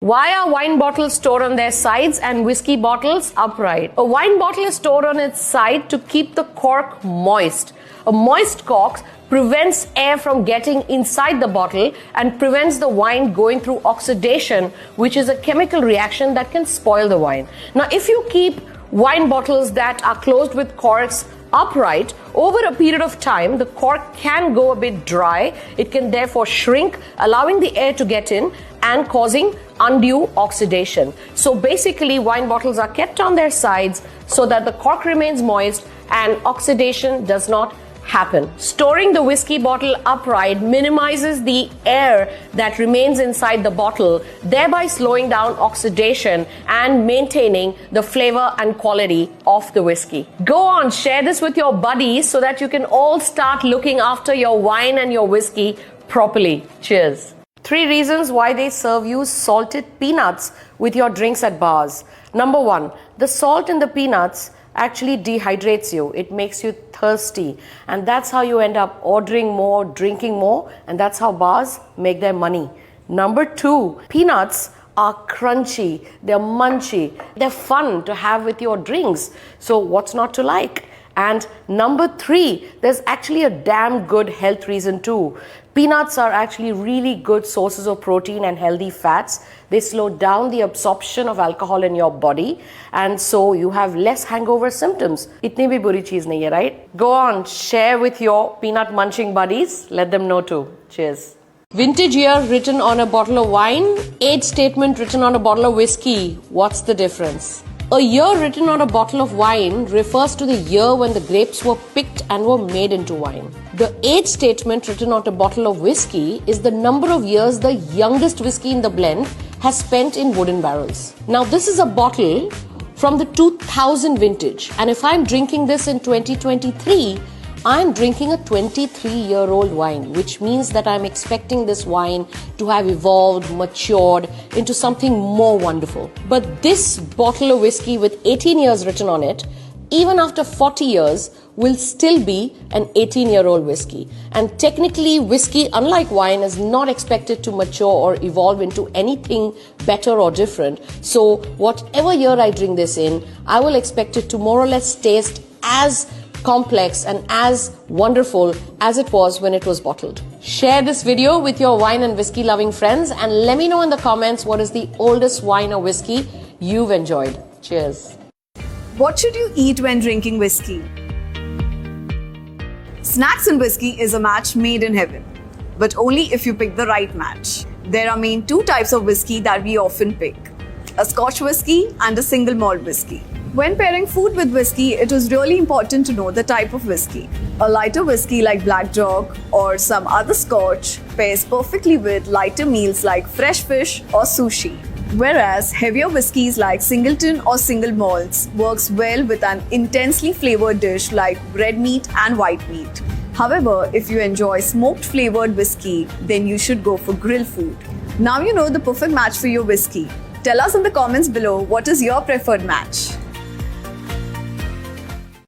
Why are wine bottles stored on their sides and whiskey bottles upright? A wine bottle is stored on its side to keep the cork moist. A moist cork prevents air from getting inside the bottle and prevents the wine going through oxidation, which is a chemical reaction that can spoil the wine. Now, if you keep wine bottles that are closed with corks upright, over a period of time, the cork can go a bit dry. It can therefore shrink, allowing the air to get in and causing undue oxidation. So basically, wine bottles are kept on their sides so that the cork remains moist and oxidation does not happen. Storing the whiskey bottle upright minimizes the air that remains inside the bottle, thereby slowing down oxidation and maintaining the flavor and quality of the whiskey. Go on, share this with your buddies so that you can all start looking after your wine and your whiskey properly. Cheers. 3 reasons why they serve you salted peanuts with your drinks at bars. Number 1, the salt in the peanuts actually dehydrates you. It makes you thirsty, and that's how you end up ordering more, drinking more, and that's how bars make their money. Number 2, peanuts are crunchy, they're munchy, they're fun to have with your drinks. So what's not to like? And number 3, there's actually a damn good health reason too. Peanuts are actually really good sources of protein and healthy fats. They slow down the absorption of alcohol in your body, and so you have less hangover symptoms. Itni bhi buri cheez nahi hai, right? Go on, share with your peanut munching buddies. Let them know too. Cheers. Vintage year written on a bottle of wine, age statement written on a bottle of whiskey. What's the difference? A year written on a bottle of wine refers to the year when the grapes were picked and were made into wine. The age statement written on a bottle of whiskey is the number of years the youngest whiskey in the blend has spent in wooden barrels. Now, this is a bottle from the 2000 vintage, and if I'm drinking this in 2023, I'm drinking a 23-year-old wine, which means that I'm expecting this wine to have evolved, matured into something more wonderful. But this bottle of whiskey with 18 years written on it, even after 40 years, will still be an 18-year-old whiskey. And technically, whiskey, unlike wine, is not expected to mature or evolve into anything better or different. So whatever year I drink this in, I will expect it to more or less taste as complex and as wonderful as it was when it was bottled. Share this video with your wine and whiskey loving friends and let me know in the comments what is the oldest wine or whiskey you've enjoyed. Cheers. What should you eat when drinking whiskey? Snacks and whiskey is a match made in heaven, but only if you pick the right match. There are main 2 types of whiskey that we often pick: a Scotch whiskey and a single malt whiskey. When pairing food with whiskey, it is really important to know the type of whiskey. A lighter whiskey like Black Dog or some other Scotch pairs perfectly with lighter meals like fresh fish or sushi. Whereas heavier whiskies like Singleton or single malts works well with an intensely flavored dish like red meat and white meat. However, if you enjoy smoked flavored whiskey, then you should go for grill food. Now you know the perfect match for your whiskey. Tell us in the comments below what is your preferred match.